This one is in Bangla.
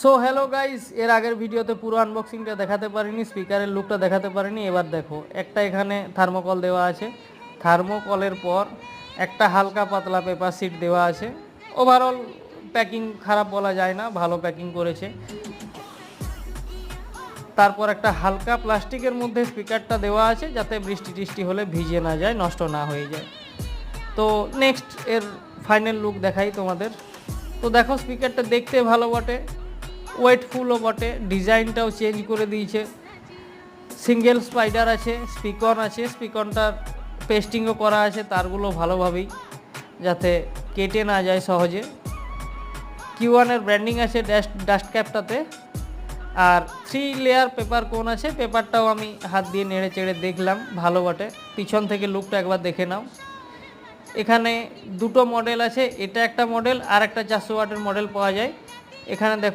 সো হ্যালো গাইস, এর আগের ভিডিওতে পুরো আনবক্সিংটা দেখাতে পারিনি, স্পিকারের লুকটা দেখাতে পারিনি। এবার দেখো, একটা এখানে থার্মোকল দেওয়া আছে, থার্মোকলের পর একটা হালকা পাতলা পেপার শিট দেওয়া আছে। ওভারঅল প্যাকিং খারাপ বলা যায় না, ভালো প্যাকিং করেছে। তারপর একটা হালকা প্লাস্টিকের মধ্যে স্পিকারটা দেওয়া আছে, যাতে বৃষ্টি টিষ্টি হলে ভিজে না যায়, নষ্ট না হয়ে যায়। তো নেক্সট এর ফাইনাল লুক দেখাই তোমাদের। তো দেখো, স্পিকারটা দেখতে ভালো বটে, ওয়েটফুলও বটে, ডিজাইনটাও চেঞ্জ করে দিয়েছে। সিঙ্গেল স্পাইডার আছে, স্পিকন আছে, স্পিকনটার পেস্টিংও করা আছে তারগুলো ভালোভাবেই, যাতে কেটে না যায় সহজে। Q1 ব্র্যান্ডিং আছে ডাস্ট ক্যাপটাতে। আর 3 লেয়ার পেপার কোন আছে, পেপারটাও আমি হাত দিয়ে নেড়ে চেড়ে দেখলাম, ভালো বটে। পিছন থেকে লুকটা একবার দেখে নাও। এখানে দুটো মডেল আছে, এটা একটা মডেল আর একটা 400 ওয়াটের মডেল পাওয়া যায়। এখানে দেখো